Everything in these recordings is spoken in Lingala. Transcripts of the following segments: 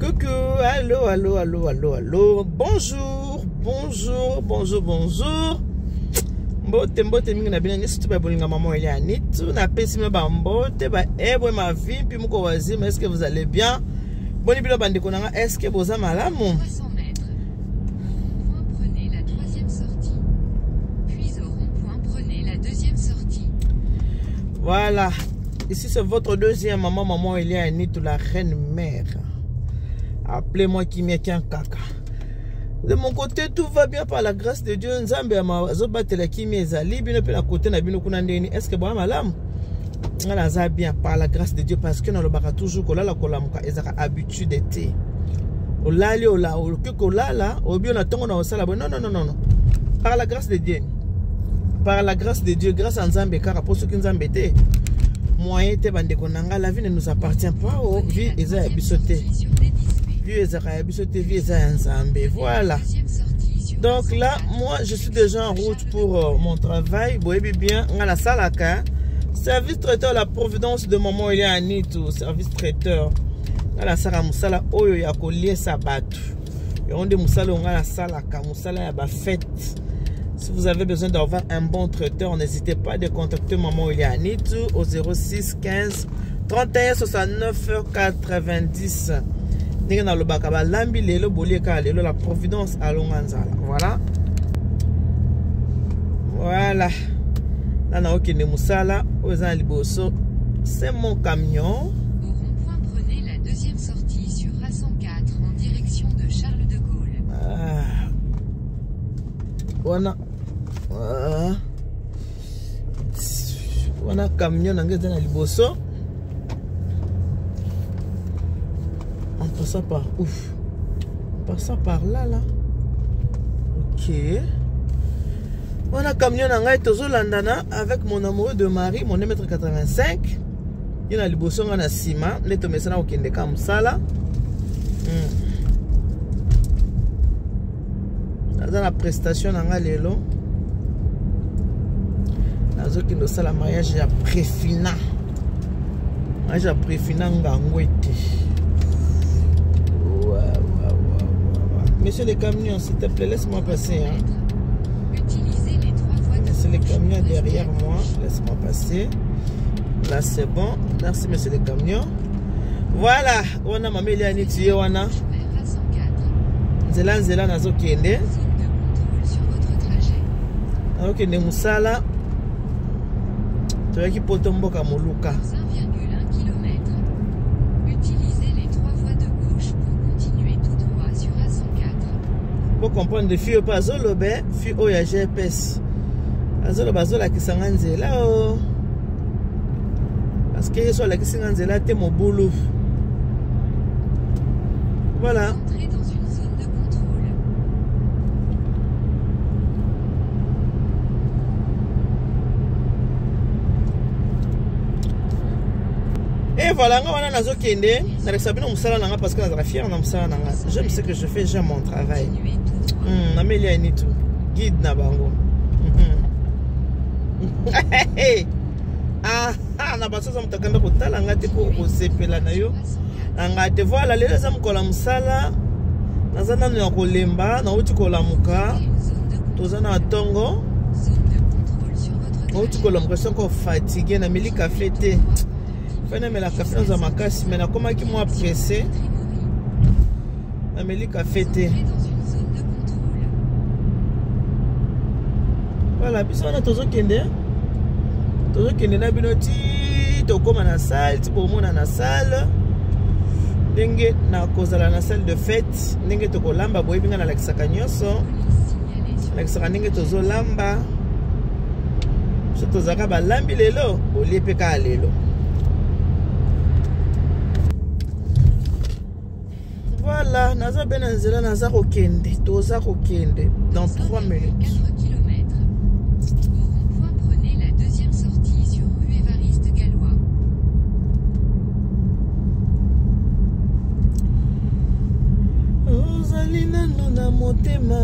Coucou, allô, allô, allô, allô, allô. Bonjour, bonjour, bonjour, bonjour. Mbote mbote mingi na bina nyesi tu ba bolinga maman ile anitu na pesi me ba mbote ba ebwe ma vie puis muko wazima. Est-ce que vous allez bien? Boni bilo bande konanga, est-ce que boza malamu? 300 mètres. Au rond-point, prenez la troisième sortie. Puis au rond-point, prenez la deuxième sortie. Voilà. Ici c'est votre deuxième maman ile anitu, la reine mère. Appelez-moi Kimiekian Kaka. De mon côté, tout va bien par la grâce de Dieu. Nzambe ama zobatela kimi ezali bino pe na côté na bino kuna ndeni. Est-ce que boa malamu? Ngala za bien par la grâce de Dieu parce que na lobaka toujours kolala kolamuka ezaka habitude été. Olali ola okiko lala obi na tongo na osala bon. Non non non non non. Par la grâce de Dieu. Par la grâce de Dieu, grâce à Nzambe car pour ceux qui Nzambe te moyen te bande konanga, la vie ne nous appartient pas. Oh, vie eza bisoté. Voilà. Donc là, moi, je suis déjà en route pour mon travail. Vous voyez bien, on a la salaka. Service traiteur, la providence de maman il y a Anitu. Service traiteur. On a la sala musala oyo ya kolie sabatu. Et on dit musala on a la salaka. Musala ya ba fête. Si vous avez besoin d'avoir un bon traiteur, n'hésitez pas de contacter maman il y a Anitu au 06 15 31 69 90. La providence à Longanzala. Voilà. Voilà. Là, c'est mon camion. Au rond-point, prenez la deuxième sortie sur A104 en direction de Charles de Gaulle. Voilà. Voilà, camion dans Liboso. En passant par ouf. En passant par là, là. Ok. On a camion en Tozo Landana avec mon amoureux de mari, mon 1m85. Il y a le bosson en Sima. Les tomesana au Kendeka Moussala. Dans la prestation, on a l'élo. Dans le sala mariage, j'ai préfina. J'ai préfina ngangwete. Monsieur les camions, s'il te plaît, laisse-moi passer. Hein. Utilisez les trois voies de C'est les camions derrière moi. Laisse-moi passer. Là, c'est bon. Merci, monsieur les camions. Voilà. On a mamie Lianiti. On a. Zela nazo kende. sur votre trajet. Ok, ne musala. Tu as qui potomboka moluka. 1,1 km. Utilisez les trois voies de gauche pour continuer tout droit sur A104. Pour comprendre de filles pas zolobe, filles au ya GPS. Azoloba zola kisanga nzela o. Parce que soit la kisanga nzela te mo boulot. Voilà. Entrez dans une zone de contrôle. Et voilà, on a nazo kende. Na sabino musala nanga parce que na fier na musala nanga. J'aime ce que je fais, j'aime mon travail. Amélia Anitu, guide na bango. Na baso za mutakanda kotala ngate po kosepela na yo. Ngate voilà lelo za mukola musala. Nazana na kolemba na uti kolamuka. Tozana tongo. Uti kolamuka soko fatigué na meli café te. Fena me la café dans ma casse mais na comment qui moi pressé. Na meli café te. Voilà, puis on a toujours kende. Toujours kende na binoti to koma na salle, ti bomo na salle. Ndenge na kozala na salle de fête, ndenge to kolamba boy binga na lakisaka nyoso. Lakisaka ndenge tozo lamba. So tozaka ba lambi lelo, olipe ka lelo. Voilà, naza benanzela naza kokende, toza kokende dans 3 minutes. Na motema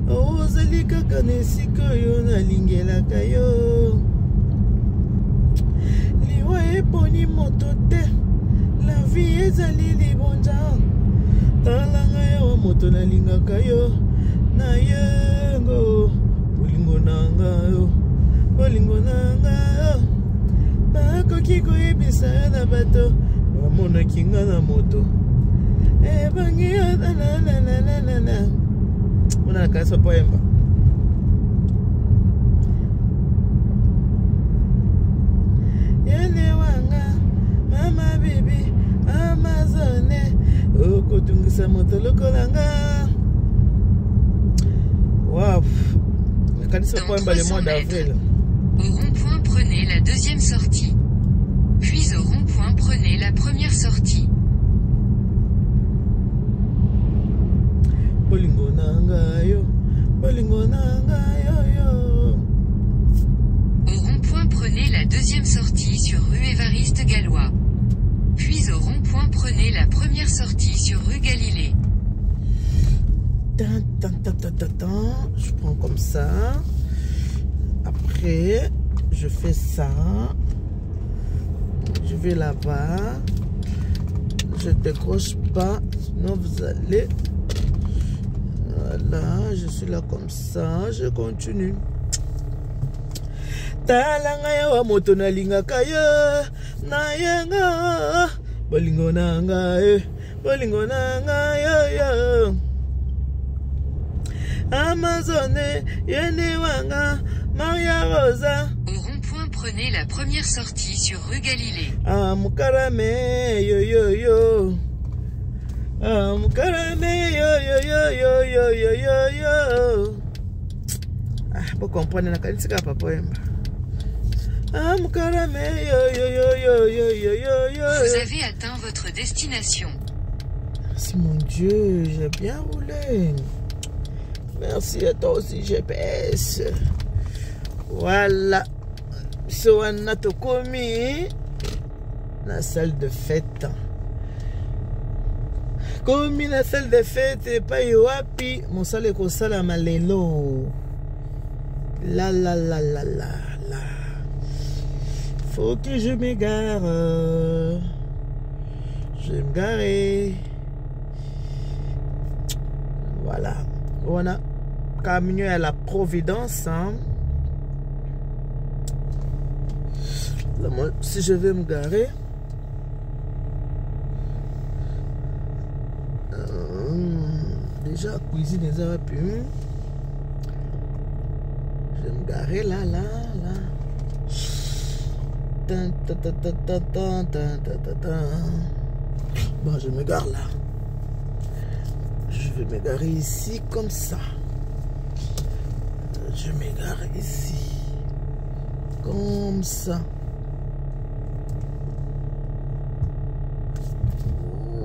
ozali kaka nesika yo nalingelaka yo liwa eponi moto te la vie lili bonja talanga yo moto na lingaka yo na yengo bolingo nanga yo bakoki koyebisa na bato bamonaki nga na moto ebangi yo nanananana ona nakasa poemba yene wanga mama bibi amazone okotungisa moto lokolanga. Waouh, nakanisa poemba le mois d'avril. Au rond-point, prenez la deuxième sortie. Puis au rond-point, prenez la première sortie. Bolingo nanga yo, bolingo nanga yo yo. Au rond-point, prenez la deuxième sortie sur rue Évariste Gallois. Puis au rond-point, prenez la première sortie sur rue Galilée. Je prends comme ça. Après, je fais ça. Je vais là-bas. Je décroche pas, sinon vous allez. Voilà, je suis là comme ça. Je continue. Talanga ya moto na lingaka yo na yenga bolingo nanga yo yo. Amazone yene wanga Maria Rosa. Au rond-point, prenez la première sortie sur rue Galilée. Mukarame yo yo yo. Mukarame yo yo yo yo yo yo yo yo. Vous comprenez la qualité de papa. Mukarame yo yo yo yo yo yo yo yo. Vous avez atteint votre destination. Merci mon Dieu, j'ai bien roulé. Merci à toi aussi GPS. Voilà. So on a tout commis. La salle de fête. Commis la salle de fête et pas yoapi. Mon salle est comme ça la malelo. La la la la la la. Faut que je m'égare. Je vais me garer. Voilà. On a camion à la Providence. Hein. Là, moi, si je vais me garer. Déjà, cuisine les heures plus. Je vais me garer là, là, là. Bon, je me gare là. Je vais me garer ici comme ça. Je me gare ici. Comme ça.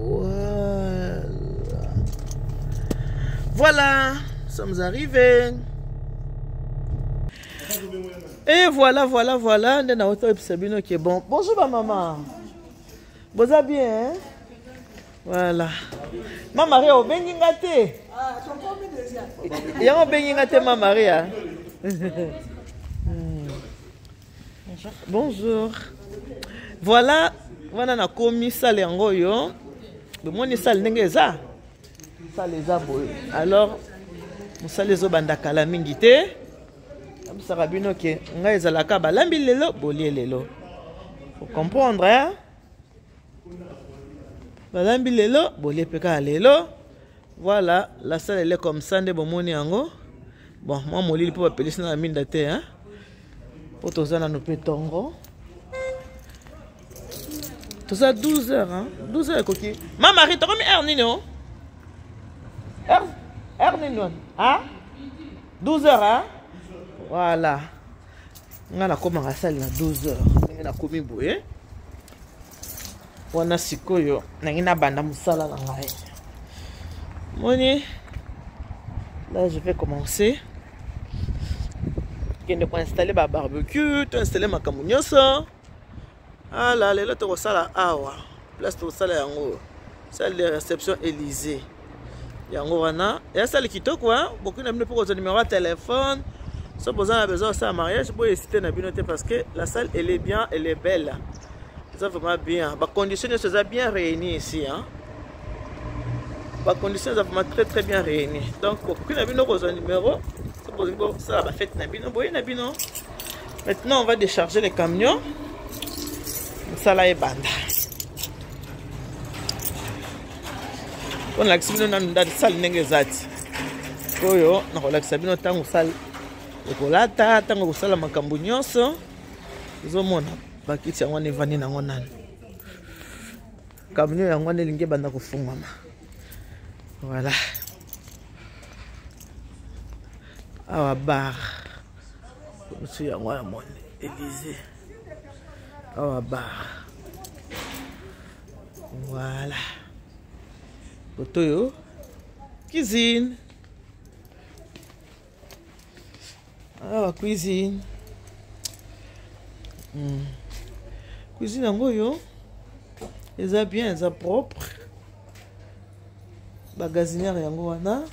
Voilà. Voilà. Nous sommes arrivés. Et voilà, voilà, voilà. On est dans l'autre épisode qui est bon. Bonjour ma maman. Vous allez bien, hein? Voilà. Ma Maria, au Bengingate. Ah, tu as pas mis déjà. Il y a un Bengingate, ma Maria. Bonjour. Bonjour. Voilà, voilà, on a commis ça les angoyo. Le monde est sale, n'est-ce pas? Ça les a beau. Alors, on sale les obandaka la mingite. Sarabino ke nga ezalaka balambi lelo bolie lelo. Faut comprendre, hein? Balambi lelo bolie peka lelo. Voilà, la salle elle est comme ça nde bomoni yango. Bon, moi molili po bapelisi na minda te, hein? Po tozana no petongo. Toza 12 heures, hein? 12 heures koki. Ma Marie, t'as combien heure nino? Heure nino? Hein? 12 heures, hein? Voilà. On a comme la salle à 12 heures. On a commis boué. On a sikoyo. On a banda musala na ngai. Moni. Là je vais commencer. Je vais installer ma barbecue, tu installer ma camunyoso. Ah là, les autres au sala awa. Place au sala yango. Salle de réception Élysée. Yango wana. Et salle kitoko hein. Beaucoup n'aiment pas le numéro de téléphone. Si vous avez besoin de ça mariage, vous pouvez hésiter parce que la salle elle est bien, elle est belle. Ça vraiment bien. Les conditions sont bien réunies ici. Hein? Les conditions sont vraiment très bien réunies. Donc, pour que nous ayons un numéro, ça va faire Nabino. Maintenant, on va décharger les camions. Ça là est banda. On a accéléré dans la salle n'engagez. Oyo, on a accéléré dans la salle. Ekolata tango kusala makambo nyonso ezomona bakiti yango nevani nango nani camion yango nelingi banda kufungama voilà awa bar musu yango ya mone Élysée awa bar voilà otoyo cuisine. Ah, cuisine. Cuisine en goyo. Ils sont bien, ils sont propres. Bagazinière yango wana.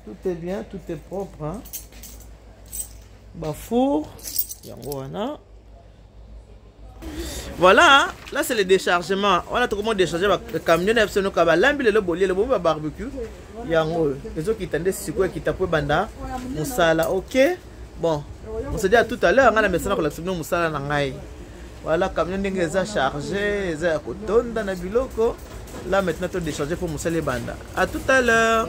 Tout est bien, tout est propre. Hein? Bafour yango wana. Voilà, là c'est le déchargement. Voilà comment décharger le camion absolument kaba lambi le bolier le bomba barbecue. Yango les autres qui tendaient si quoi qui tapent banda musala. OK. Bon, on se dit à tout à l'heure on a maintenant que la semaine musala na ngai. Voilà camion ndenge eza chargé, eza kotonda na biloko. Là maintenant tu décharger pour musala banda. À tout à l'heure.